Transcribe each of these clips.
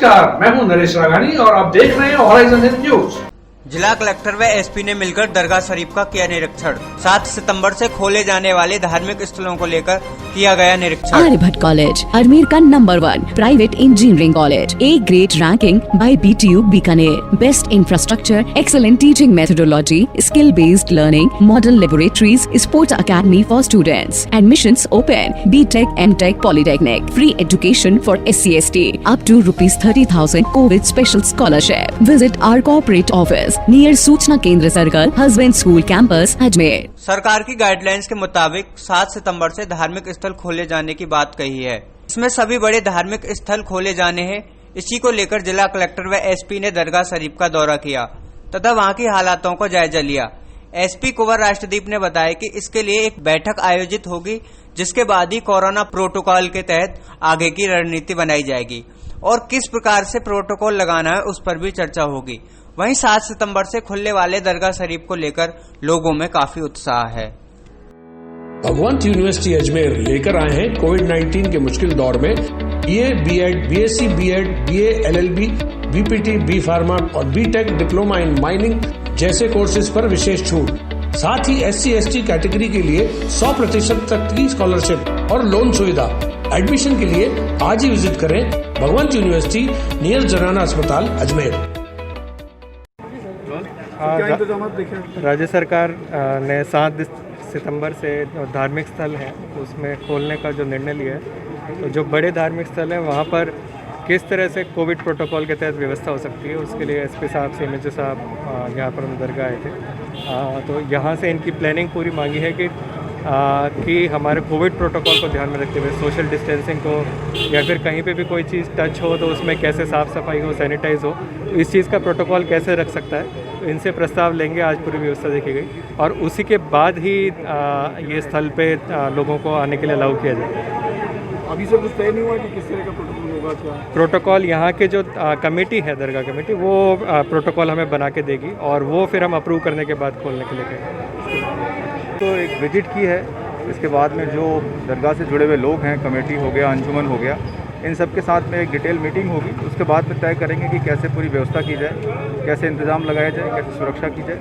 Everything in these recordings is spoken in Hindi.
नमस्कार, मैं हूं नरेश राघानी और आप देख रहे हैं हॉराइजन न्यूज। जिला कलेक्टर व एसपी ने मिलकर दरगाह शरीफ का किया निरीक्षण। 7 सितंबर से खोले जाने वाले धार्मिक स्थलों को लेकर किया गया निरीक्षण। आर्यभट्ट कॉलेज अजमेर का number 1 private engineering college, A grade ranking by BTU Bikaner. Best infrastructure, excellent teaching methodology, skill based learning, modern laboratories, sports academy for students. Admissions open, BTech, MTech, polytechnic. Free education for SC/ST up to ₹30,000 covid special scholarship. Visit our corporate office near सूचना केंद्र circle, husband school campus, Ajmer. सरकार की गाइडलाइंस के मुताबिक 7 सितंबर से धार्मिक स्थल खोले जाने की बात कही है। इसमें सभी बड़े धार्मिक स्थल खोले जाने हैं। इसी को लेकर जिला कलेक्टर व एसपी ने दरगाह शरीफ का दौरा किया तथा वहां की हालातों को जायजा लिया। एसपी कुंवर राष्ट्रदीप ने बताया कि इसके लिए एक बैठक आयोजित होगी, जिसके बाद ही कोरोना प्रोटोकॉल के तहत आगे की रणनीति बनाई जाएगी और किस प्रकार से प्रोटोकॉल लगाना है उस पर भी चर्चा होगी। वहीं 7 सितंबर से खुलने वाले दरगाह शरीफ को लेकर लोगों में काफी उत्साह है। भगवंत यूनिवर्सिटी अजमेर लेकर आए हैं कोविड-19 के मुश्किल दौर में BA, B.Ed, BSc, B.Ed, BA, LLB, BPT, B pharma और BTech डिप्लोमा इन माइनिंग जैसे कोर्सेज पर विशेष छूट। साथ ही SC/ST कैटेगरी के लिए 100% तक की स्कॉलरशिप और लोन सुविधा। एडमिशन के लिए आज ही विजिट करें भगवंत यूनिवर्सिटी नियर जनाना अस्पताल अजमेर। राज्य सरकार ने 7 सितंबर से जो धार्मिक स्थल हैं उसमें खोलने का जो निर्णय लिया है, तो जो बड़े धार्मिक स्थल हैं वहाँ पर किस तरह से कोविड प्रोटोकॉल के तहत व्यवस्था हो सकती है, उसके लिए एसपी साहब से MHO साहब यहाँ पर हम दरगाह आए थे। तो यहाँ से इनकी प्लानिंग पूरी मांगी है कि हमारे कोविड प्रोटोकॉल को ध्यान में रखते हुए सोशल डिस्टेंसिंग को, या फिर कहीं पे भी कोई चीज़ टच हो तो उसमें कैसे साफ़ सफाई हो, सैनिटाइज हो, तो इस चीज़ का प्रोटोकॉल कैसे रख सकता है, तो इनसे प्रस्ताव लेंगे। आज पूरी व्यवस्था देखी गई और उसी के बाद ही ये स्थल पे लोगों को आने के लिए अलाउ किया जाए। अभी से कुछ तय नहीं हुआ कि किस तरह का प्रोटोकॉल होगा क्या? प्रोटोकॉल यहाँ के जो कमेटी है, दरगाह कमेटी, वो प्रोटोकॉल हमें बना के देगी और वो फिर हम अप्रूव करने के बाद खोलने के लिए कहेंगे। तो एक विजिट की है, इसके बाद में जो दरगाह से जुड़े हुए लोग हैं, कमेटी हो गया, अंजुमन हो गया, इन सब के साथ में एक डिटेल मीटिंग होगी। उसके बाद में तय करेंगे कि कैसे पूरी व्यवस्था की जाए, कैसे इंतजाम लगाया जाए, कैसे सुरक्षा की जाए,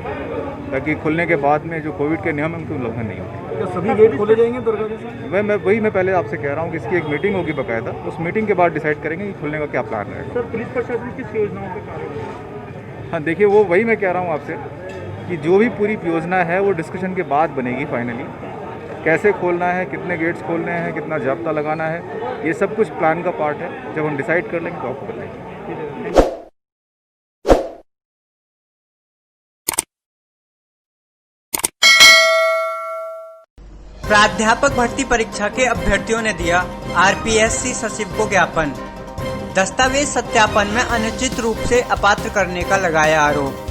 ताकि खुलने के बाद में जो कोविड के नियम हैं उनकी उल्लंघन नहीं हो। क्या सभी गेट खोले जाएंगे दरगाह के? मैं पहले आपसे कह रहा हूँ कि इसकी एक मीटिंग होगी बकायदा, उस मीटिंग के बाद डिसाइड करेंगे कि खुलने का क्या प्लान रहेगा। सर, पुलिस प्रशासन किस योजनाओं पर कार्य? हाँ देखिए, वही मैं कह रहा हूँ आपसे कि जो भी पूरी योजना है वो डिस्कशन के बाद बनेगी फाइनली। कैसे खोलना है, कितने गेट्स खोलने हैं, कितना जाब्ता लगाना है, ये सब कुछ प्लान का पार्ट है। जब हम डिसाइड कर लेंगे तो आपको बताएंगे। प्राध्यापक भर्ती परीक्षा के अभ्यर्थियों ने दिया RPSC सचिव को ज्ञापन। दस्तावेज सत्यापन में अनुचित रूप से अपात्र करने का लगाया आरोप।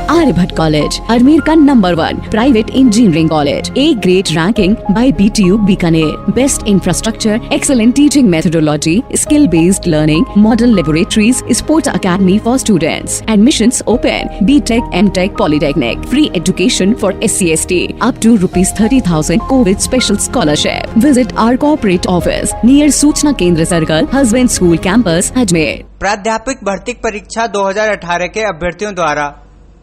आर्यभट्ट कॉलेज अजमेर का number 1 private engineering college, A grade ranking by BTU Bikaner. Best infrastructure, excellent teaching methodology, skill based learning, modern laboratories, sports academy for students. Admissions open, BTech, MTech, polytechnic. Free education for SC/ST up to ₹30,000 covid special scholarship. Visit our corporate office near सूचना केंद्र circle, husband school campus, Ajmer. प्राध्यापक भर्ती परीक्षा 2018 के अभ्यर्थियों द्वारा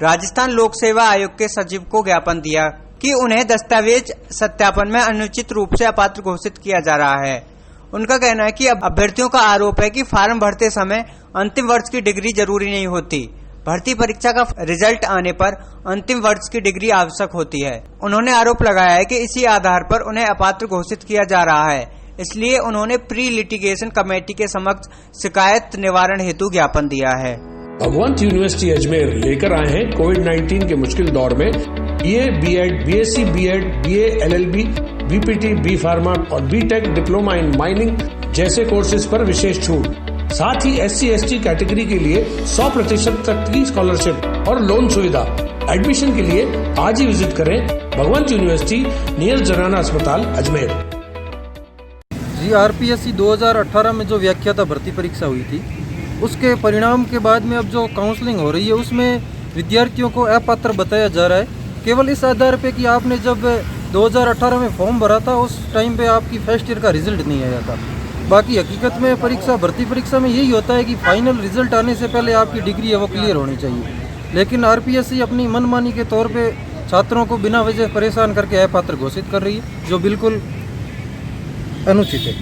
राजस्थान लोक सेवा आयोग के सचिव को ज्ञापन दिया कि उन्हें दस्तावेज सत्यापन में अनुचित रूप से अपात्र घोषित किया जा रहा है। उनका कहना है कि अभ्यर्थियों का आरोप है कि फार्म भरते समय अंतिम वर्ष की डिग्री जरूरी नहीं होती। भर्ती परीक्षा का रिजल्ट आने पर अंतिम वर्ष की डिग्री आवश्यक होती है। उन्होंने आरोप लगाया है कि इसी आधार पर उन्हें अपात्र घोषित किया जा रहा है, इसलिए उन्होंने प्री लिटिगेशन कमेटी के समक्ष शिकायत निवारण हेतु ज्ञापन दिया है। भगवंत यूनिवर्सिटी अजमेर लेकर आए हैं कोविड-19 के मुश्किल दौर में BA, B.Ed, BSc, B.Ed, BA, LLB, BPT, B pharma और BTech डिप्लोमा इन माइनिंग जैसे कोर्सेज पर विशेष छूट। साथ ही SC/ST कैटेगरी के लिए 100% तक की स्कॉलरशिप और लोन सुविधा। एडमिशन के लिए आज ही विजिट करें भगवंत यूनिवर्सिटी नियर जनाना अस्पताल अजमेर। जी, RPSC 2018 में जो व्याख्याता भर्ती परीक्षा हुई थी, उसके परिणाम के बाद में अब जो काउंसलिंग हो रही है उसमें विद्यार्थियों को अपात्र बताया जा रहा है, केवल इस आधार पे कि आपने जब 2018 में फॉर्म भरा था उस टाइम पे आपकी फर्स्ट ईयर का रिजल्ट नहीं आया था। बाकी हकीकत में भर्ती परीक्षा में यही होता है कि फाइनल रिजल्ट आने से पहले आपकी डिग्री है वो क्लियर होनी चाहिए। लेकिन आरपीएससी अपनी मनमानी के तौर पे छात्रों को बिना वजह परेशान करके अपात्र घोषित कर रही है, जो बिल्कुल अनुचित है।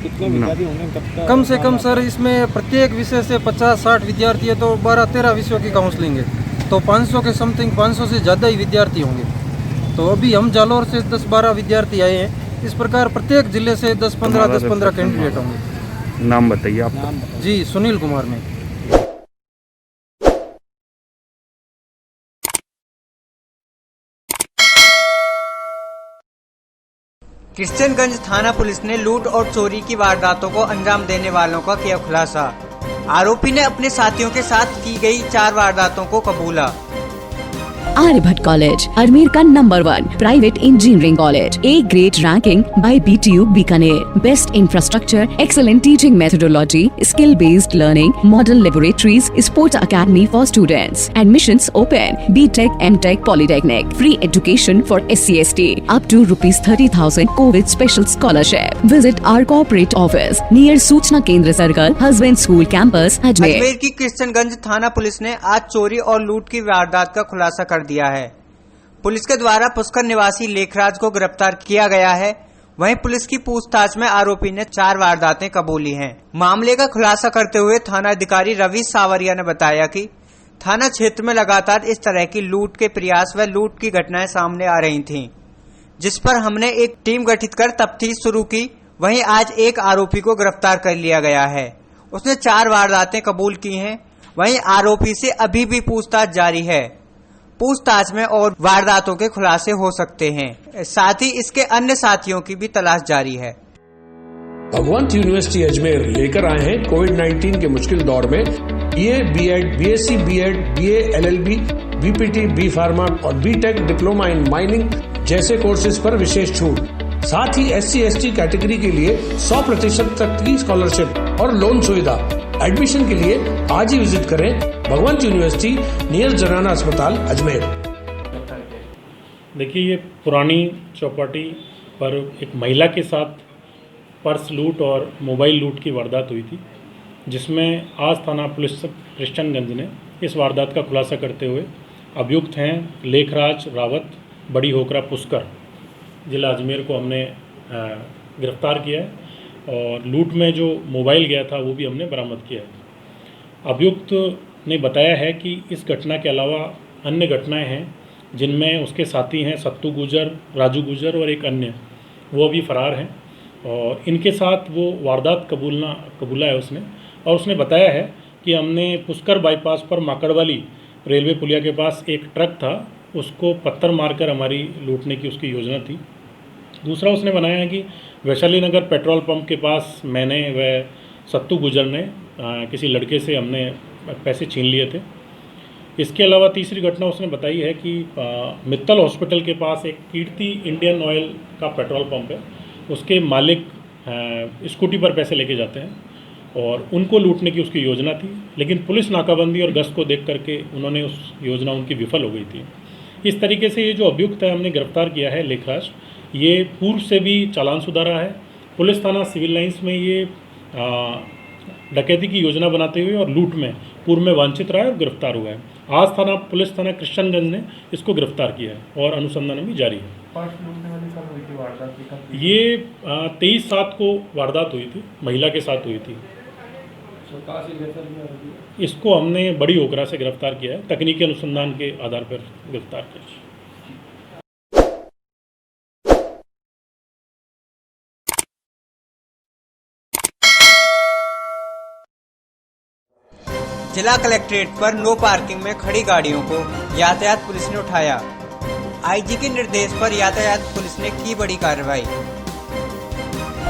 कितने विद्यार्थी होंगे? कम से कम सर इसमें प्रत्येक विषय से 50-60 विद्यार्थी है, तो 12-13 विषयों की काउंसलिंग है, तो 500 के समथिंग 500 से ज़्यादा ही विद्यार्थी होंगे। तो अभी हम जालौर से 10-12 विद्यार्थी आए हैं। इस प्रकार प्रत्येक जिले से 10-15 कैंडिडेट होंगे। नाम बताइए आप। जी, सुनील कुमार में। किशनगंज थाना पुलिस ने लूट और चोरी की वारदातों को अंजाम देने वालों का किया खुलासा। आरोपी ने अपने साथियों के साथ की गई 4 वारदातों को कबूला। Aryabhatt College, Ajmer का number 1 private engineering college, A grade ranking by BTU Bikaner, best infrastructure, excellent teaching methodology, skill based learning, model laboratories, sports academy for students, admissions open, BTech, MTech, Polytechnic, free education for SC/ST, up to ₹30,000 COVID special scholarship. Visit our corporate office near सूचना केंद्र circle, husband school campus, Ajmer. Ajmer की किशनगंज थाना पुलिस ने आज चोरी और लूट की वारदात का खुलासा कर दिया है। पुलिस के द्वारा पुष्कर निवासी लेखराज को गिरफ्तार किया गया है। वहीं पुलिस की पूछताछ में आरोपी ने 4 वारदातें कबूली हैं। मामले का खुलासा करते हुए थाना अधिकारी रवि सावरिया ने बताया कि थाना क्षेत्र में लगातार इस तरह की लूट के प्रयास व लूट की घटनाएं सामने आ रही थीं, जिस पर हमने एक टीम गठित कर तफ्तीश शुरू की। वहीं आज एक आरोपी को गिरफ्तार कर लिया गया है। उसने 4 वारदातें कबूल की हैं। वहीं आरोपी से अभी भी पूछताछ जारी है। पूछताछ में और वारदातों के खुलासे हो सकते हैं। साथ ही इसके अन्य साथियों की भी तलाश जारी है। भगवंत यूनिवर्सिटी अजमेर लेकर आए हैं कोविड-19 के मुश्किल दौर में BA, BEd, BSc, BEd, BA, LLB, BPT, B pharma और BTech डिप्लोमा इन माइनिंग जैसे कोर्सेज पर विशेष छूट। साथ ही SC/ST कैटेगरी के लिए 100% तक की स्कॉलरशिप और लोन सुविधा। एडमिशन के लिए आज ही विजिट करें भगवंत यूनिवर्सिटी नियर जनाना अस्पताल अजमेर। देखिए, ये पुरानी चौपाटी पर एक महिला के साथ पर्स लूट और मोबाइल लूट की वारदात हुई थी, जिसमें आज थाना पुलिस किशनगंज ने इस वारदात का खुलासा करते हुए अभियुक्त हैं लेखराज रावत, बड़ी होकरा पुष्कर, जिला अजमेर को हमने गिरफ्तार किया है और लूट में जो मोबाइल गया था वो भी हमने बरामद किया है। अभियुक्त ने बताया है कि इस घटना के अलावा अन्य घटनाएं हैं जिनमें उसके साथी हैं सत्तू गुजर, राजू गुजर और एक अन्य, वो अभी फरार हैं और इनके साथ वो वारदात कबूला है उसने। और उसने बताया है कि हमने पुष्कर बाईपास पर माकड़वाली रेलवे पुलिया के पास एक ट्रक था, उसको पत्थर मारकर हमारी लूटने की उसकी योजना थी। दूसरा उसने बनाया है कि वैशाली नगर पेट्रोल पंप के पास मैंने व सत्तू गुजर ने किसी लड़के से हमने पैसे छीन लिए थे। इसके अलावा तीसरी घटना उसने बताई है कि मित्तल हॉस्पिटल के पास एक कीर्ति इंडियन ऑयल का पेट्रोल पंप है, उसके मालिक स्कूटी पर पैसे लेके जाते हैं और उनको लूटने की उसकी योजना थी, लेकिन पुलिस नाकाबंदी और गश्त को देख करके उन्होंने उस योजना उनकी विफल हो गई थी। इस तरीके से ये जो अभियुक्त है हमने गिरफ्तार किया है लेखराज, ये पूर्व से भी चालान सुधारा है। पुलिस थाना सिविल लाइंस में ये डकैती की योजना बनाते हुए और लूट में पूर्व में वांछित रहा है और गिरफ्तार हुआ है। आज पुलिस थाना किशनगंज ने इसको गिरफ्तार किया है और अनुसंधान भी जारी है। ये 23/7 को वारदात हुई थी, महिला के साथ हुई थी। इसको हमने बड़ी होकरा से गिरफ्तार किया है, तकनीकी अनुसंधान के आधार पर गिरफ्तार किया। जिला कलेक्ट्रेट पर नो पार्किंग में खड़ी गाड़ियों को यातायात पुलिस ने उठाया। आईजी के निर्देश पर यातायात पुलिस ने की बड़ी कार्रवाई।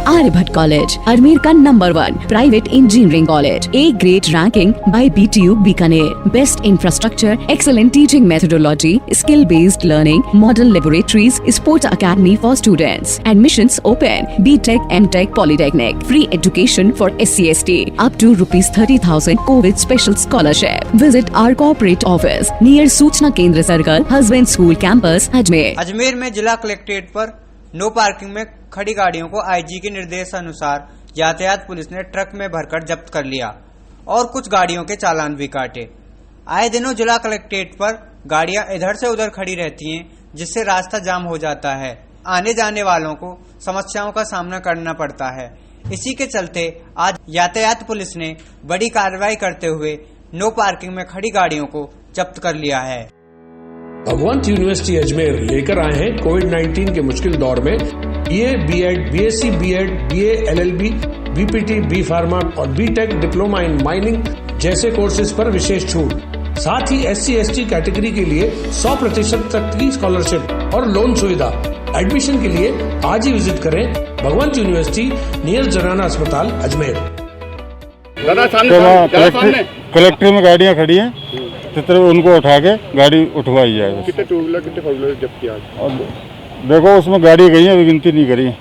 Aryabhatt College, Ajmer का number 1 private engineering college, A grade ranking by BTU Bikaner, best infrastructure, excellent teaching methodology, skill based learning, model laboratories, sports academy for students, admissions open, BTech, MTech, Polytechnic, free education for SC/ST, up to ₹30,000 COVID special scholarship. Visit our corporate office near सूचना केंद्र circle, husband school campus, Ajmer. Ajmer में जिला कलेक्ट्रेट पर नो पार्किंग में खड़ी गाड़ियों को आईजी के निर्देश अनुसार यातायात पुलिस ने ट्रक में भरकर जब्त कर लिया और कुछ गाड़ियों के चालान भी काटे। आए दिनों जिला कलेक्ट्रेट पर गाड़ियां इधर से उधर खड़ी रहती हैं, जिससे रास्ता जाम हो जाता है। आने जाने वालों को समस्याओं का सामना करना पड़ता है। इसी के चलते आज यातायात पुलिस ने बड़ी कार्रवाई करते हुए नो पार्किंग में खड़ी गाड़ियों को जब्त कर लिया है। भगवंत यूनिवर्सिटी अजमेर लेकर आए हैं कोविड-19 के मुश्किल दौर में BA, BEd, BSc, BEd, BA, LLB, BPT, B pharma और बीटेक डिप्लोमा इन माइनिंग जैसे कोर्सेज पर विशेष छूट। साथ ही SC/ST कैटेगरी के लिए 100% तक की स्कॉलरशिप और लोन सुविधा। एडमिशन के लिए आज ही विजिट करें भगवंत यूनिवर्सिटी नियर जनाना अस्पताल अजमेर। कलेक्ट्रेट में गाड़ियाँ खड़ी हैं, तो उनको उठा के गाड़ी उठवाई जाए। कितने टू व्हीलर कितने फोर व्हीलर जब्त किया? और देखो उसमें गाड़ी गई है, अभी गिनती नहीं करी है।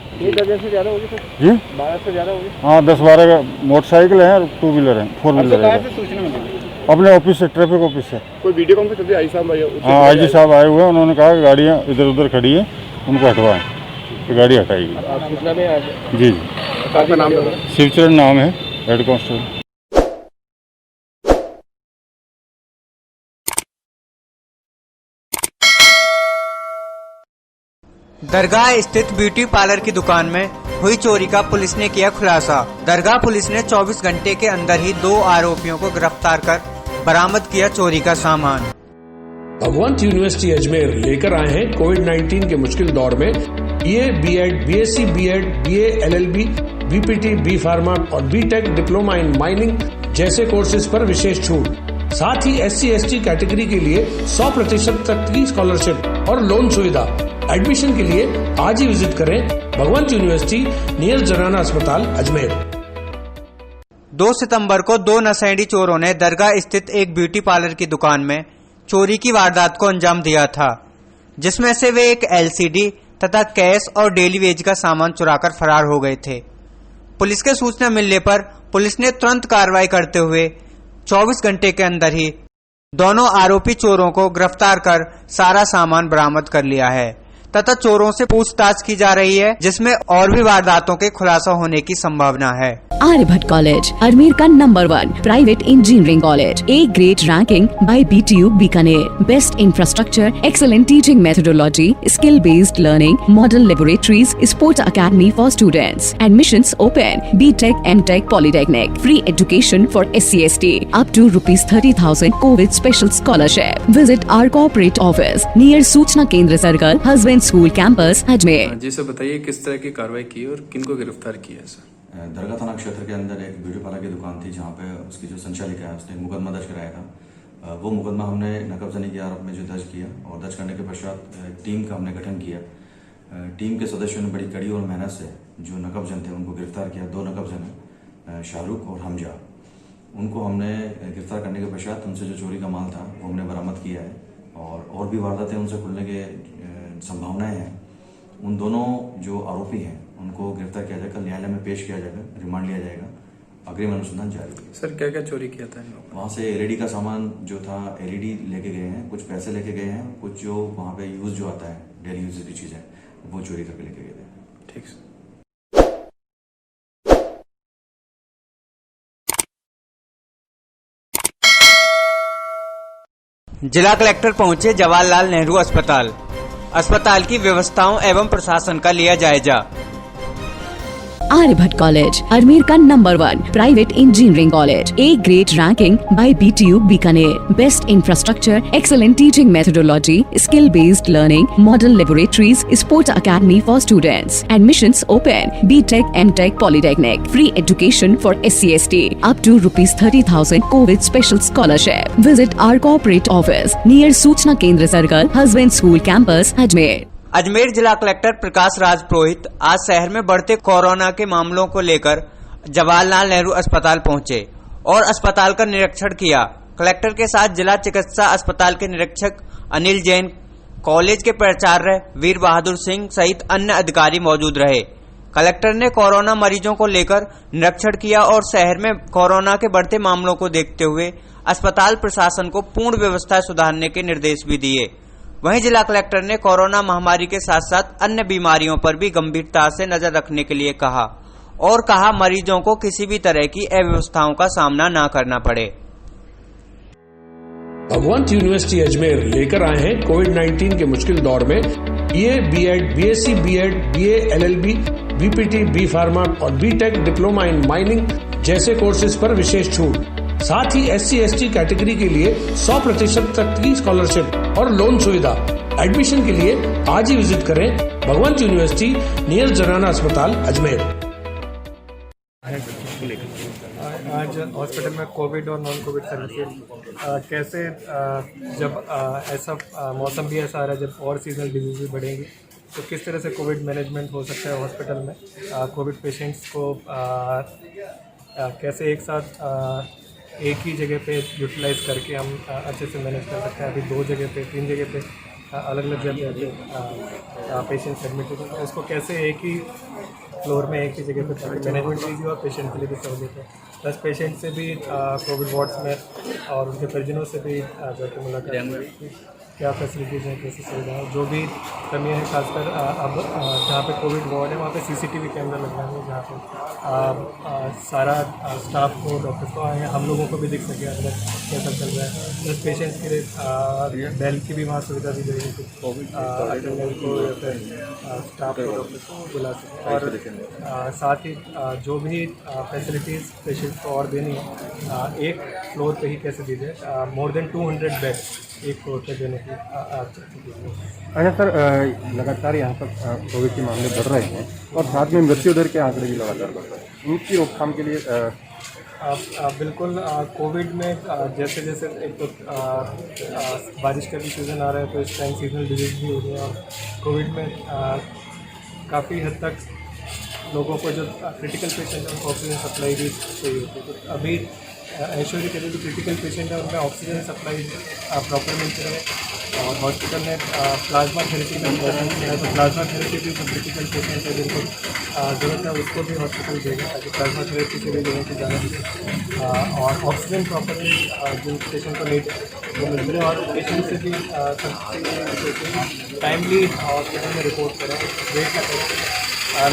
से ज्यादा होगी सर? जी 12 से ज्यादा होगी। हाँ 10-12 मोटरसाइकिल है और 2 व्हीलर है, 4 व्हीलर है। सूचना मिली अपने ऑफिस से, ट्रैफिक ऑफिस से। कोई वीडियो कॉन्फ्रेंस आई साहब? हाँ IG साहब आए हुए हैं, उन्होंने कहा कि गाड़ियाँ इधर उधर खड़ी है, उनको हटवाएं, तो गाड़ी हटाएगी। सूचना में जी जी। आपका नाम? शिवचरण नाम है, हेड कांस्टेबल। दरगाह स्थित ब्यूटी पार्लर की दुकान में हुई चोरी का पुलिस ने किया खुलासा। दरगाह पुलिस ने 24 घंटे के अंदर ही 2 आरोपियों को गिरफ्तार कर बरामद किया चोरी का सामान। भगवंत यूनिवर्सिटी अजमेर लेकर आए हैं कोविड-19 के मुश्किल दौर में BA, BEd, BSc, BEd, BA, LLB, BPT, B pharma और बीटेक डिप्लोमा इन माइनिंग जैसे कोर्सेज पर विशेष छूट। साथ ही SC/ST कैटेगरी के लिए 100% तक की स्कॉलरशिप और लोन सुविधा। एडमिशन के लिए आज ही विजिट करें भगवंत यूनिवर्सिटी नियर जनाना अस्पताल अजमेर। 2 सितंबर को 2 नशेड़ी चोरों ने दरगाह स्थित एक ब्यूटी पार्लर की दुकान में चोरी की वारदात को अंजाम दिया था, जिसमें से वे एक LCD तथा कैश और डेली वेज का सामान चुराकर फरार हो गए थे। पुलिस के सूचना मिलने पर पुलिस ने तुरंत कार्रवाई करते हुए 24 घंटे के अंदर ही दोनों आरोपी चोरों को गिरफ्तार कर सारा सामान बरामद कर लिया है तथा चोरों से पूछताछ की जा रही है, जिसमें और भी वारदातों के खुलासा होने की संभावना है। आर्यभट्ट कॉलेज अजमेर का number 1 private engineering college, A grade ranking by BTU Bikaner, best infrastructure, excellent teaching methodology, skill based learning, model laboratories, sports academy for students, admissions open, BTech, MTech, polytechnic, free education for SC/ST up to ₹30,000 covid special scholarship. Visit our corporate office near सूचना केंद्र circle, husband school campus Ajmer. जी सर बताइए किस तरह की कार्रवाई की और किनको गिरफ्तार किया है सर? दरगाह थाना क्षेत्र के अंदर एक ब्यूटी पार्लर की दुकान थी, जहाँ पे उसकी जो संचालिका है उसने मुकदमा दर्ज कराया था। वो मुकदमा हमने नकबजनी के आरोप में जो दर्ज किया और दर्ज करने के पश्चात टीम का हमने गठन किया। टीम के सदस्यों ने बड़ी कड़ी और मेहनत से जो नकबजन थे उनको गिरफ्तार किया। 2 नकबजन है, शाहरुख और हमजा। उनको हमने गिरफ्तार करने के पश्चात उनसे जो चोरी का माल था वो हमने बरामद किया है और भी वारदातें उनसे खुलने के संभावनाएं हैं। उन दोनों जो आरोपी हैं उनको गिरफ्तार किया जाएगा, न्यायालय में पेश किया जाएगा, रिमांड लिया जाएगा, अग्रिम अनुसंधान जारी है। सर क्या क्या चोरी किया था? वहाँ से LED का सामान जो था LED लेके गए हैं, कुछ पैसे लेके गए हैं, कुछ जो वहाँ पे यूज जो आता है डेली यूज की चीजें वो चोरी करके लेके गए थे। ठीक सर। जिला कलेक्टर पहुंचे जवाहरलाल नेहरू अस्पताल की व्यवस्थाओं एवं प्रशासन का लिया जायजा। आर्यभट्ट कॉलेज अजमेर का number 1 private engineering college, A grade ranking by BTU Bikaner, best infrastructure, excellent teaching methodology, skill based learning, model laboratories, sports academy for students, admissions open, BTech, MTech, polytechnic, free education for SC/ST up to ₹30,000 covid special scholarship. Visit our corporate office near सूचना केंद्र circle, husband school campus Ajmer. Ajmer जिला कलेक्टर प्रकाश राज पुरोहित आज शहर में बढ़ते कोरोना के मामलों को लेकर जवाहरलाल नेहरू अस्पताल पहुंचे और अस्पताल का निरीक्षण किया। कलेक्टर के साथ जिला चिकित्सा अस्पताल के निरीक्षक अनिल जैन, कॉलेज के प्राचार्य वीर बहादुर सिंह सहित अन्य अधिकारी मौजूद रहे। कलेक्टर ने कोरोना मरीजों को लेकर निरीक्षण किया और शहर में कोरोना के बढ़ते मामलों को देखते हुए अस्पताल प्रशासन को पूर्ण व्यवस्था सुधारने के निर्देश भी दिए। वहीं जिला कलेक्टर ने कोरोना महामारी के साथ साथ अन्य बीमारियों पर भी गंभीरता से नजर रखने के लिए कहा और कहा मरीजों को किसी भी तरह की अव्यवस्थाओं का सामना न करना पड़े। भगवंत यूनिवर्सिटी अजमेर लेकर आए हैं कोविड-19 के मुश्किल दौर में BA, BEd, BSc, BEd, BA, LLB, BPT, B pharma और बीटेक डिप्लोमा इन माइनिंग जैसे कोर्सेज पर विशेष छूट। साथ ही SC/ST कैटेगरी के लिए 100% तक की स्कॉलरशिप और लोन सुविधा। एडमिशन के लिए आज ही विजिट करें भगवंत यूनिवर्सिटी नियर जनाना अस्पताल अजमेर। आज हॉस्पिटल में कोविड और नॉन कोविड सर्विसेज कैसे जब ऐसा मौसम भी ऐसा आ रहा है जब और सीजनल डिजीज भी बढ़ेंगी तो किस तरह से कोविड मैनेजमेंट हो सकता है हॉस्पिटल में, कोविड पेशेंट्स को कैसे एक साथ एक ही जगह पे यूटिलाइज करके हम अच्छे से मैनेज कर सकते हैं। अभी 2 जगह पे 3 जगह पे अलग अलग जगह पे पेशेंट्स एडमिट होते हैं, उसको कैसे एक ही फ्लोर में एक ही जगह पे मैनेजमेंट कीजिए और पेशेंट के लिए भी सहूलियत है। प्लस पेशेंट से भी कोविड वार्ड्स में और उनके परिजनों से भी जाकर मुलाकात क्या फैसिलिटीज़ हैं, कैसी सुविधाएं हैं, जो भी कमी है। खासकर अब जहाँ पे कोविड वार्ड है वहाँ पे CCTV कैमरा लगवाएंगे जहाँ पे सारा स्टाफ को, डॉक्टर्स को हम लोगों को भी दिख सके अंदर कैसा चल रहा है। प्लस पेशेंट्स के लिए बेल की भी वहाँ सुविधा दी जाएगी, अटेंडेंट को या फिर स्टाफ को, डॉक्टर्स को बुला सकें। और साथ ही जो भी फैसिलिटीज़ पेशेंट्स को और देनी है एक फ्लोर पे ही कैसे दी जाए। मोर देन 200 बेड्स एक फ्लोर पे देने की अच्छा सर, लगातार यहाँ पर कोविड के मामले बढ़ रहे हैं और साथ में मृत्यु दर के आंकड़े भी लगातार बढ़ रहे हैं, उनकी रोकथाम के लिए बिल्कुल कोविड में जैसे जैसे एक तो बारिश का भी सीज़न आ रहा है तो इस टाइम सीजनल डिजीज भी हो रही है और कोविड में काफ़ी हद तक लोगों को जो क्रिटिकल पेशेंट है उनको ऑक्सीजन सप्लाई भी चाहिए होती है। तो अभी ऐश्वर्य के लिए जो क्रिटिकल पेशेंट है उनमें ऑक्सीजन सप्लाई प्रॉपर मिलती रहे और हॉस्पिटल ने प्लाज्मा थेरेपी का प्रेजेंट किया है। तो प्लाज्मा थेरेपी भी जो क्रिटिकल पेशेंट है जिनको ज़रूरत है उसको भी हॉस्पिटल देगा ताकि प्लाज्मा थेरेपी से भी लोगों की जाना दिखे और ऑक्सीजन प्रॉपरली जिन पेशेंट को नीड वो मिल रहे और पेशेंट से भी टाइमली हॉस्पिटल में रिपोर्ट करें, वेट ना करें।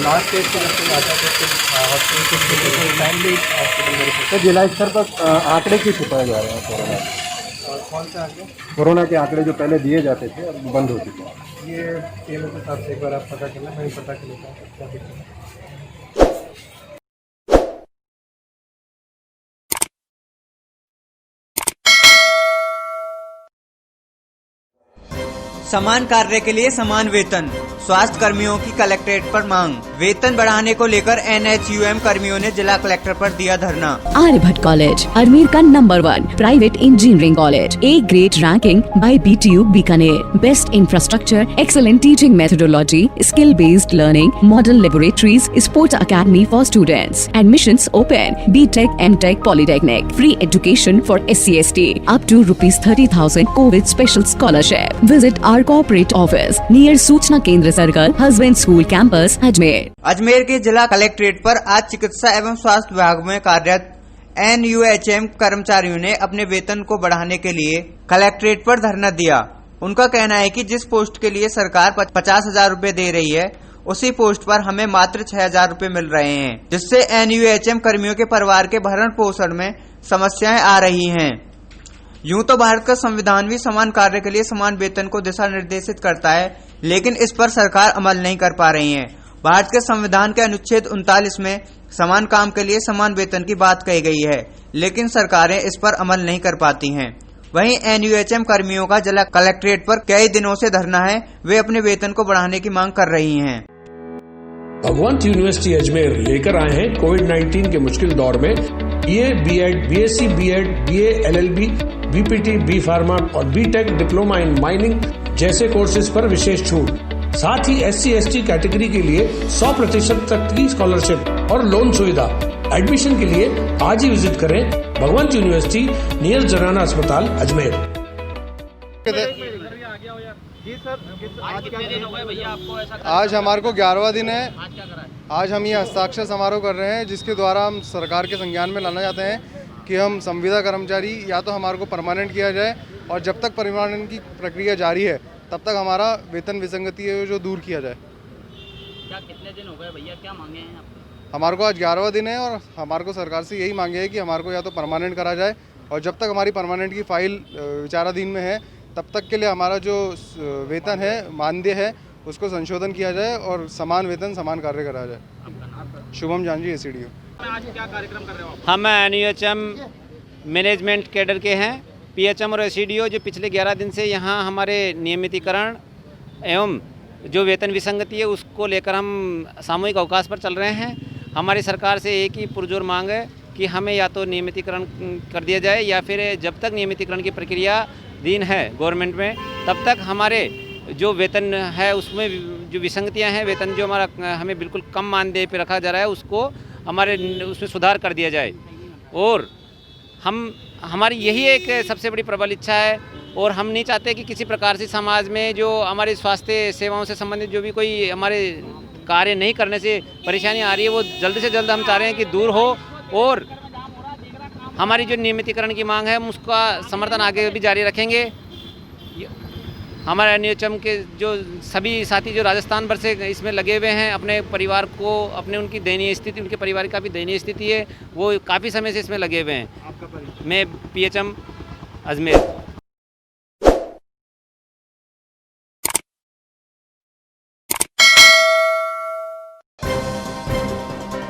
लास्ट स्टेज पर जब कोई आता है तो हॉस्पिटल को टाइमली हॉस्पिटल में रिपोर्ट। तो जिला स्तर पर आंकड़े क्यों छुपाए जा रहे हैं कोरोना? कौन सा आंकड़े? कोरोना के आंकड़े जो पहले दिए जाते थे अब बंद हो चुके हैं। ये CMO के साथ एक बार आप पता कर लें, मैं पता कर लेता हूँ क्या दिक्कत है। समान कार्य के लिए समान वेतन, स्वास्थ्य कर्मियों की कलेक्ट्रेट पर मांग। वेतन बढ़ाने को लेकर NHUM कर्मियों ने जिला कलेक्टर पर दिया धरना। आर्यभट्ट कॉलेज अजमेर का number 1 private engineering college, A grade ranking by BTU Bikaner, best infrastructure, excellent teaching methodology, skill based learning, model laboratories, sports academy for students, admissions open, BTech, MTech, polytechnic, free education for SC/ST up to ₹30,000 covid special scholarship. Visit our corporate office near सूचना केंद्र circle, husband school campus Ajmer. Ajmer के जिला कलेक्ट्रेट पर आज चिकित्सा एवं स्वास्थ्य विभाग में कार्यरत NUHM कर्मचारियों ने अपने वेतन को बढ़ाने के लिए कलेक्ट्रेट पर धरना दिया। उनका कहना है कि जिस पोस्ट के लिए सरकार 50,000 रूपए दे रही है उसी पोस्ट पर हमें मात्र 6,000 रूपए मिल रहे हैं, जिससे NUHM कर्मियों के परिवार के भरण पोषण में समस्याएं आ रही हैं। यूं तो भारत का संविधान भी समान कार्य के लिए समान वेतन को दिशा निर्देशित करता है, लेकिन इस पर सरकार अमल नहीं कर पा रही है। भारत के संविधान के अनुच्छेद 39 में समान काम के लिए समान वेतन की बात कही गई है, लेकिन सरकारें इस पर अमल नहीं कर पाती हैं। वहीं NUHM कर्मियों का जिला कलेक्ट्रेट पर कई दिनों से धरना है, वे अपने वेतन को बढ़ाने की मांग कर रही हैं। भगवंत यूनिवर्सिटी अजमेर लेकर आए हैं कोविड-19 के मुश्किल दौर में BA, BEd, BSc, BEd, BA, LLB, BPT, B pharma और BTech डिप्लोमा इन माइनिंग जैसे कोर्सेज पर विशेष छूट। साथ ही SC/ST कैटेगरी के लिए 100% तक की स्कॉलरशिप और लोन सुविधा। एडमिशन के लिए आज ही विजिट करें भगवंत यूनिवर्सिटी नियर जनाना अस्पताल अजमेर। आज हमारे को 11वां दिन है। आज हम ये हस्ताक्षर समारोह कर रहे हैं जिसके द्वारा हम सरकार के संज्ञान में लाना चाहते हैं कि हम संविदा कर्मचारी या तो हमारे को परमानेंट किया जाए और जब तक परमानेंट की प्रक्रिया जारी है तब तक हमारा वेतन विसंगति है जो दूर किया जाए। क्या कितने दिन हो गए भैया, क्या मांगे हैं आपको? हमारे को आज 11वां दिन है और हमारे को सरकार से यही मांगे है कि हमारे को या तो परमानेंट करा जाए और जब तक हमारी परमानेंट की फाइल विचाराधीन में है तब तक के लिए हमारा जो वेतन है मानदेय है उसको संशोधन किया जाए और समान वेतन समान कार्य कराया जाए। शुभम जानजी एसीडीओ। आज क्या कार्यक्रम कर रहे हो? हम एनयूएचएम मैनेजमेंट कैडर के हैं। पीएचएम और एसीडीओ जो पिछले 11 दिन से यहाँ हमारे नियमितीकरण एवं जो वेतन विसंगति है उसको लेकर हम सामूहिक अवकाश पर चल रहे हैं। हमारी सरकार से एक ही पुरजोर मांग है कि हमें या तो नियमितीकरण कर दिया जाए या फिर जब तक नियमितीकरण की प्रक्रिया दिन है गवर्नमेंट में तब तक हमारे जो वेतन है उसमें जो विसंगतियां हैं, वेतन जो हमारा हमें बिल्कुल कम मानदेय पे रखा जा रहा है उसको हमारे उसमें सुधार कर दिया जाए। और हमारी यही एक सबसे बड़ी प्रबल इच्छा है और हम नहीं चाहते कि किसी प्रकार से समाज में जो हमारे स्वास्थ्य सेवाओं से संबंधित जो भी कोई हमारे कार्य नहीं करने से परेशानी आ रही है वो जल्द से जल्द हम चाह रहे हैं कि दूर हो और हमारी जो नियमितीकरण की मांग है हम उसका समर्थन आगे भी जारी रखेंगे। हमारे एनयूएचएम के जो सभी साथी जो राजस्थान भर से इसमें लगे हुए हैं अपने परिवार को अपने उनकी दयनीय स्थिति उनके परिवार की काफ़ी दयनीय स्थिति है वो काफ़ी समय से इसमें लगे हुए हैं। मैं पीएचएम अजमेर।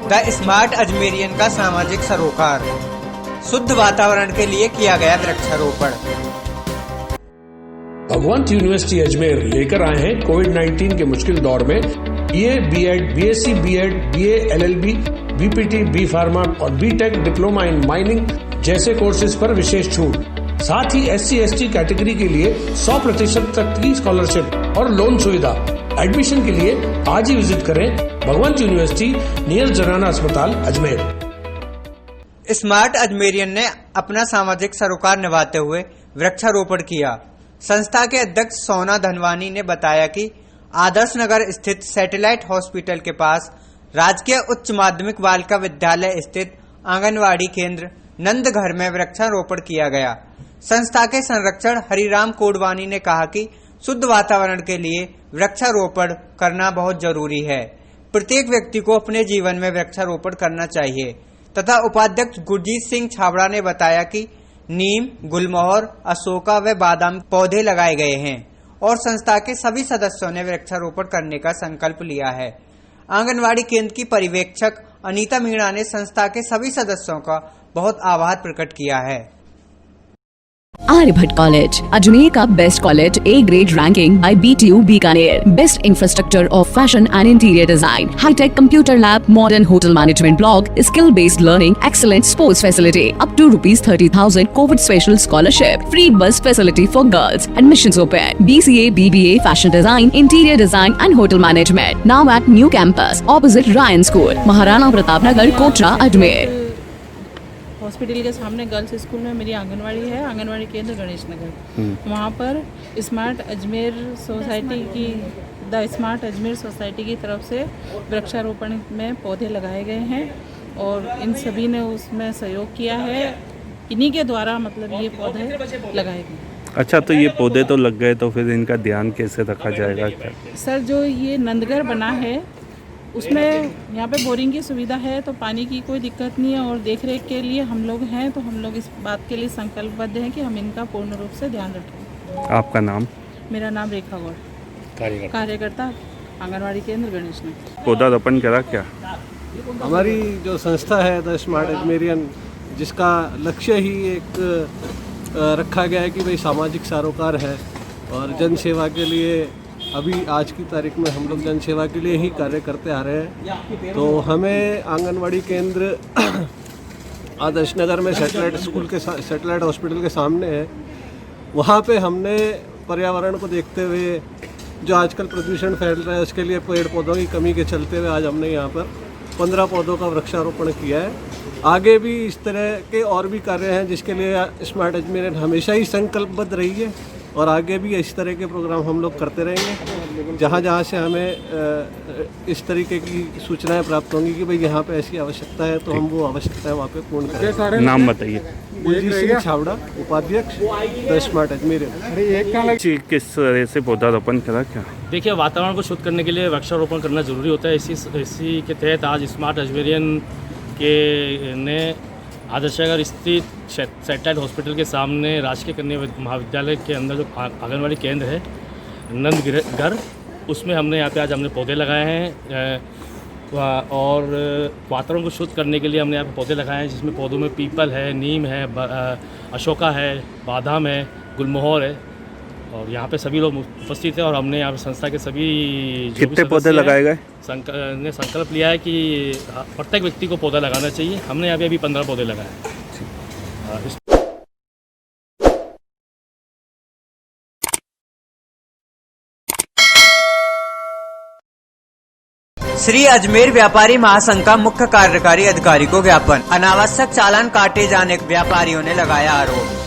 द स्मार्ट अजमेरियन का सामाजिक सरोकार। शुद्ध वातावरण के लिए किया गया वृक्षारोपण। भगवंत यूनिवर्सिटी अजमेर लेकर आए हैं कोविड-19 के मुश्किल दौर में BA, BEd, BSc, BEd, BA, LLB, BPT, B pharma और बीटेक डिप्लोमा इन माइनिंग जैसे कोर्सेज पर विशेष छूट। साथ ही SC/ST कैटेगरी के लिए 100% तक की स्कॉलरशिप और लोन सुविधा। एडमिशन के लिए आज ही विजिट करें भगवंत यूनिवर्सिटी नियर जनाना अस्पताल अजमेर। स्मार्ट अजमेरियन ने अपना सामाजिक सरोकार निभाते हुए वृक्षारोपण किया। संस्था के अध्यक्ष सोना धनवानी ने बताया कि आदर्श नगर स्थित सैटेलाइट हॉस्पिटल के पास राजकीय उच्च माध्यमिक बालिका विद्यालय स्थित आंगनवाड़ी केंद्र नंदघर में वृक्षारोपण किया गया। संस्था के संरक्षक हरिराम कोडवानी ने कहा कि शुद्ध वातावरण के लिए वृक्षारोपण करना बहुत जरूरी है। प्रत्येक व्यक्ति को अपने जीवन में वृक्षारोपण करना चाहिए तथा उपाध्यक्ष गुरजीत सिंह छाबड़ा ने बताया कि नीम, गुलमोहर, अशोका व बादाम पौधे लगाए गए हैं और संस्था के सभी सदस्यों ने वृक्षारोपण करने का संकल्प लिया है। आंगनवाड़ी केंद्र की पर्यवेक्षक अनीता मीणा ने संस्था के सभी सदस्यों का बहुत आभार प्रकट किया है। आर्यभट्ट कॉलेज अजमेर का best college, A grade ranking by BTU Bikaner. Best infrastructure of fashion and interior design, hi tech computer lab, modern hotel management block, skill based learning, excellent sports facility, up to ₹30,000 covid special scholarship, free bus facility for girls, admissions open, BCA, BBA, fashion design, interior design and hotel management, now at new campus opposite Ryan school, Maharana Pratap Nagar, Kotra, Ajmer. Hospital के सामने गर्ल्स स्कूल में मेरी आंगनवाड़ी है, आंगनवाड़ी केंद्र गणेश नगर। वहाँ पर स्मार्ट अजमेर सोसाइटी की द स्मार्ट अजमेर सोसाइटी की तरफ से वृक्षारोपण में पौधे लगाए गए हैं और इन सभी ने उसमें सहयोग किया है। इन्हीं के द्वारा मतलब ये पौधे लगाए गए। अच्छा, तो ये पौधे तो लग गए तो फिर इनका ध्यान कैसे रखा जाएगा? सर, जो ये नंदघर बना है उसमें यहाँ पे बोरिंग की सुविधा है तो पानी की कोई दिक्कत नहीं है और देखरेख के लिए हम लोग हैं तो हम लोग इस बात के लिए संकल्पबद्ध हैं कि हम इनका पूर्ण रूप से ध्यान रखें। आपका नाम? मेरा नाम रेखा गौड़, कार्यकर्ता आंगनवाड़ी केंद्र गणेश नगर। पौधारोपण करा क्या? हमारी जो संस्था है द स्मार्ट अजमेरियन, जिसका लक्ष्य ही एक रखा गया है कि भाई सामाजिक सरोकार है और जन सेवा के लिए अभी आज की तारीख में हम लोग जन सेवा के लिए ही कार्य करते आ रहे हैं। तो हमें आंगनवाड़ी केंद्र आदर्श नगर में सैटेलाइट हॉस्पिटल के सामने है, वहाँ पे हमने पर्यावरण को देखते हुए जो आजकल प्रदूषण फैल रहा है उसके लिए पेड़ पौधों की कमी के चलते हुए आज हमने यहाँ पर 15 पौधों का वृक्षारोपण किया है। आगे भी इस तरह के और भी कार्य हैं जिसके लिए स्मार्ट अजमेर हमेशा ही संकल्पबद्ध रही है और आगे भी इस तरह के प्रोग्राम हम लोग करते रहेंगे। जहाँ जहाँ से हमें इस तरीके की सूचनाएं प्राप्त होंगी कि भाई यहाँ पे ऐसी आवश्यकता है तो हम वो आवश्यकता है वहाँ पे पूर्ण करेंगे। नाम बताइए। गुरजीत सिंह छाबड़ा, उपाध्यक्ष द स्मार्ट अजमेर। किस तरह से पौधारोपण करा क्या? देखिए, वातावरण को शुद्ध करने के लिए वृक्षारोपण करना ज़रूरी होता है। इसी के तहत आज स्मार्ट अजमेरियन के ने आदर्शनगर स्थित सैटेलाइट हॉस्पिटल के सामने राजकीय कन्या महाविद्यालय के अंदर जो आंगनवाड़ी केंद्र है नंद घर, उसमें आज हमने पौधे लगाए हैं और वातावरण को शुद्ध करने के लिए हमने यहाँ पे पौधे लगाए हैं, जिसमें पौधों में पीपल है, नीम है, अशोका है, बादाम है, गुलमोहर है और यहाँ पे सभी लोग उपस्थित हैं और हमने यहाँ पे संस्था के सभी कितने पौधे लगाए गए ने संकल्प लिया है कि प्रत्येक व्यक्ति को पौधा लगाना चाहिए। हमने यहाँ पे अभी 15 पौधे लगाए हैं। श्री अजमेर व्यापारी महासंघ का मुख्य कार्यकारी अधिकारी को ज्ञापन, अनावश्यक चालान काटे जाने व्यापारियों ने लगाया आरोप।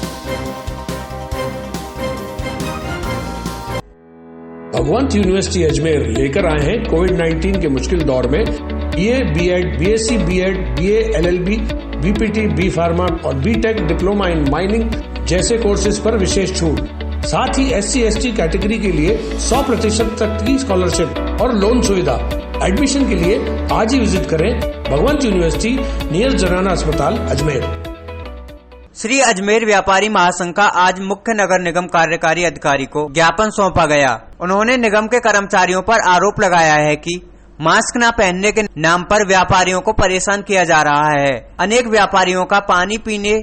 भगवंत यूनिवर्सिटी अजमेर लेकर आए हैं कोविड-19 के मुश्किल दौर में BA, BEd, BSc, BEd, BA, LLB, BPT, B pharma और बीटेक डिप्लोमा इन माइनिंग जैसे कोर्सेज पर विशेष छूट। साथ ही SC/ST कैटेगरी के लिए 100% तक की स्कॉलरशिप और लोन सुविधा। एडमिशन के लिए आज ही विजिट करें भगवंत यूनिवर्सिटी नियर जनाना अस्पताल अजमेर। श्री अजमेर व्यापारी महासंघ का आज मुख्य नगर निगम कार्यकारी अधिकारी को ज्ञापन सौंपा गया। उन्होंने निगम के कर्मचारियों पर आरोप लगाया है कि मास्क न पहनने के नाम पर व्यापारियों को परेशान किया जा रहा है। अनेक व्यापारियों का पानी पीने,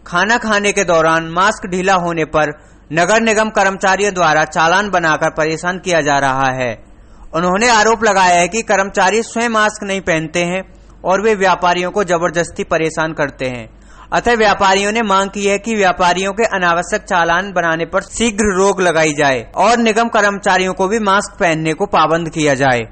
खाना खाने के दौरान मास्क ढीला होने पर नगर निगम कर्मचारियों द्वारा चालान बनाकर परेशान किया जा रहा है। उन्होंने आरोप लगाया है कि कर्मचारी स्वयं मास्क नहीं पहनते हैं और वे व्यापारियों को जबरदस्ती परेशान करते हैं। अतः व्यापारियों ने मांग की है कि व्यापारियों के अनावश्यक चालान बनाने पर शीघ्र रोक लगाई जाए और निगम कर्मचारियों को भी मास्क पहनने को पाबंद किया जाए।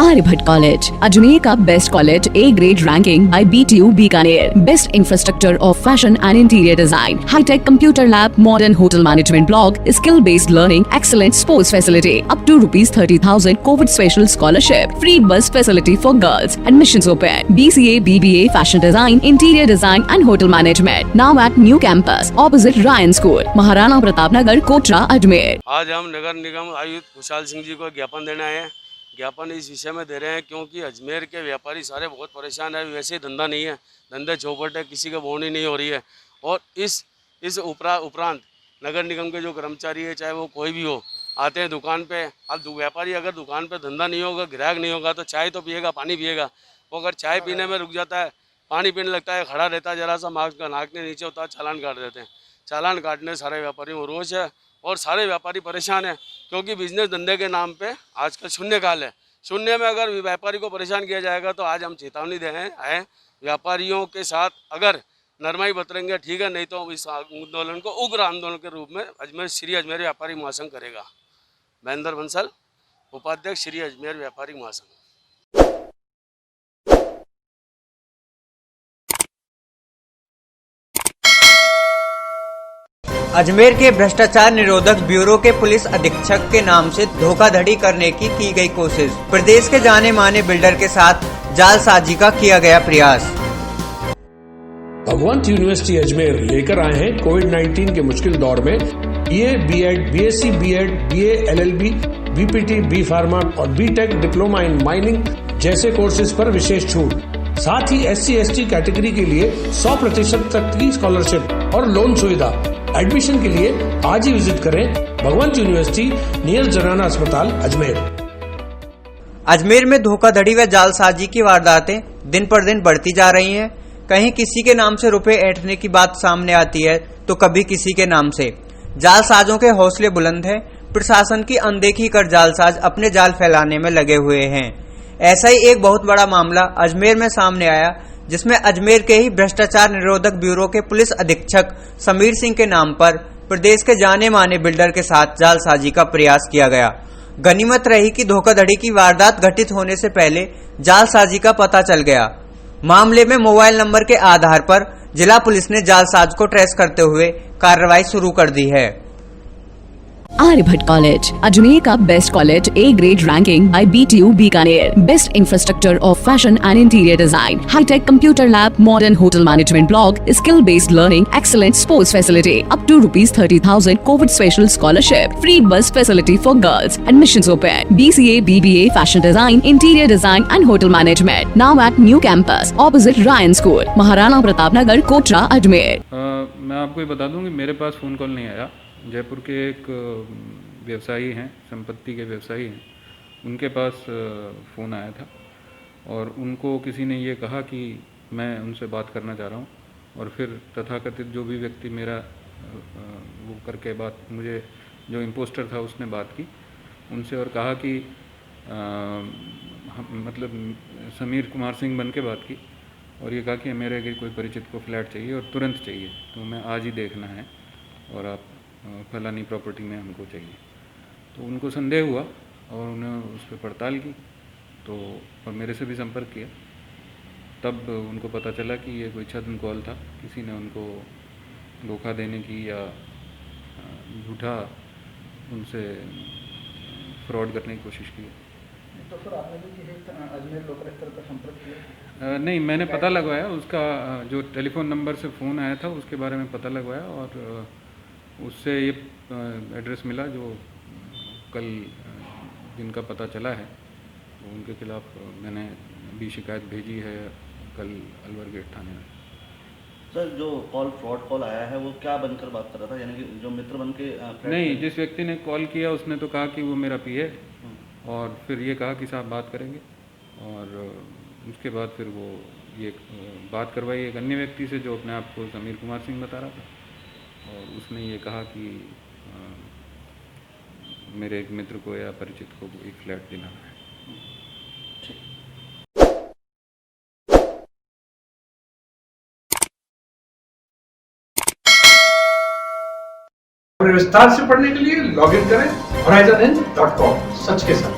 आर्यभट्ट कॉलेज, अजमेर का best college, A grade ranking by BTU Bikaner, best infrastructure of fashion and interior design, hi tech computer lab, modern hotel management block, skill based learning, excellent sports facility, up to ₹30,000 covid special scholarship, free bus facility for girls, admissions open, BCA, BBA, fashion design, interior design and hotel management, now at new campus opposite Ryan school, Maharana Pratap Nagar, Kotra, Ajmer. आज हम नगर निगम आयुक्त खुशहाल सिंह जी को ज्ञापन देने आए हैं। ज्ञापन इस विषय में दे रहे हैं क्योंकि अजमेर के व्यापारी सारे बहुत परेशान है। वैसे ही धंधा नहीं है, धंधे चौपट है, किसी का बोनी नहीं हो रही है और इस उपरांत नगर निगम के जो कर्मचारी है, चाहे वो कोई भी हो, आते हैं दुकान पे। अब व्यापारी अगर दुकान पे धंधा नहीं होगा, ग्राहक नहीं होगा तो चाय तो पिएगा, पानी पिएगा। वो अगर चाय पीने में रुक जाता है, पानी पीने लगता है, खड़ा रहता है, जरा सा मास्क का नाक के नीचे होता है, चालान काट देते हैं। चालान काटने सारे व्यापारियों को रोष है और सारे व्यापारी परेशान है क्योंकि बिजनेस धंधे के नाम पे आजकल शून्यकाल है। शून्य में अगर व्यापारी को परेशान किया जाएगा तो आज हम चेतावनी दे रहे हैं व्यापारियों के साथ अगर नरमाई बरतेंगे ठीक है, नहीं तो इस आंदोलन को उग्र आंदोलन के रूप में श्री अजमेर व्यापारी महासंघ करेगा। महेंद्र बंसल, उपाध्यक्ष श्री अजमेर व्यापारी महासंघ। अजमेर के भ्रष्टाचार निरोधक ब्यूरो के पुलिस अधीक्षक के नाम से धोखाधड़ी करने की गई कोशिश। प्रदेश के जाने माने बिल्डर के साथ जालसाजी का किया गया प्रयास। भगवंत यूनिवर्सिटी अजमेर लेकर आए हैं कोविड-19 के मुश्किल दौर में BA, BEd, BSc, BEd, BA, LLB, BPT, B pharma और बीटेक डिप्लोमा इन माइनिंग जैसे कोर्सेज पर विशेष छूट। साथ ही SC/ST कैटेगरी के लिए 100% तक की स्कॉलरशिप और लोन सुविधा। एडमिशन के लिए आज ही विजिट करें भगवंत यूनिवर्सिटी नियर जनाना अस्पताल अजमेर। अजमेर में धोखाधड़ी व जालसाजी की वारदातें दिन पर दिन बढ़ती जा रही हैं। कहीं किसी के नाम से रुपए ऐंठने की बात सामने आती है तो कभी किसी के नाम से। जालसाजों के हौसले बुलंद हैं। प्रशासन की अनदेखी कर जालसाज अपने जाल फैलाने में लगे हुए हैं। ऐसा ही एक बहुत बड़ा मामला अजमेर में सामने आया, जिसमें अजमेर के ही भ्रष्टाचार निरोधक ब्यूरो के पुलिस अधीक्षक समीर सिंह के नाम पर प्रदेश के जाने माने बिल्डर के साथ जालसाजी का प्रयास किया गया। गनीमत रही कि धोखाधड़ी की वारदात घटित होने से पहले जालसाजी का पता चल गया। मामले में मोबाइल नंबर के आधार पर जिला पुलिस ने जालसाज को ट्रेस करते हुए कार्रवाई शुरू कर दी है। आर्यभट्ट कॉलेज, अजमेर का best college, A grade ranking by BTU Bikaner, best infrastructure of fashion and interior design, hi tech computer lab, modern hotel management block, skill based learning, excellent sports facility, up to ₹30,000 covid special scholarship, free bus facility for girls, admissions open, BCA, BBA, fashion design, interior design and hotel management, now at new campus opposite Ryan school, Maharana Pratap Nagar, Kotra, Ajmer. मैं आपको ये बता दूं कि मेरे पास फ़ोन कॉल नहीं आया। जयपुर के एक व्यवसायी हैं, संपत्ति के व्यवसायी हैं, उनके पास फ़ोन आया था और उनको किसी ने ये कहा कि मैं उनसे बात करना चाह रहा हूँ, और फिर तथाकथित जो भी व्यक्ति मेरा वो करके बात, मुझे जो इम्पोस्टर था उसने बात की उनसे और कहा कि मतलब समीर कुमार सिंह बन के बात की और ये कहा कि मेरे कोई परिचित को फ्लैट चाहिए और तुरंत चाहिए, तो मैं आज ही देखना है और आप फलानी प्रॉपर्टी में हमको चाहिए। तो उनको संदेह हुआ और उन्होंने उस पर पड़ताल की, तो और मेरे से भी संपर्क किया। तब उनको पता चला कि ये कोई छद्म कॉल था, किसी ने उनको धोखा देने की या झूठा उनसे फ्रॉड करने की कोशिश की। तो फिर आपने भी किसी अजमेर लोकल स्तर पर संपर्क किया? नहीं, मैंने पता लगवाया, उसका जो टेलीफोन नंबर से फ़ोन आया था उसके बारे में पता लगवाया और उससे ये एड्रेस मिला जो कल जिनका पता चला है, तो उनके खिलाफ मैंने भी शिकायत भेजी है कल अलवर गेट थाने में। सर, जो फ्रॉड कॉल आया है वो क्या बनकर बात कर रहा था, यानी कि जो मित्र बन के नहीं, जिस व्यक्ति ने कॉल किया उसने तो कहा कि वो मेरा पीए और फिर ये कहा कि साहब बात करेंगे, और उसके बाद फिर वो ये बात करवाई एक अन्य व्यक्ति से जो अपने आप को समीर कुमार सिंह बता रहा था, और उसने ये कहा कि मेरे एक मित्र को या परिचित को एक फ्लैट दिलाना है। विस्तार से पढ़ने के लिए लॉग इन करें horizonn.com, सच के साथ।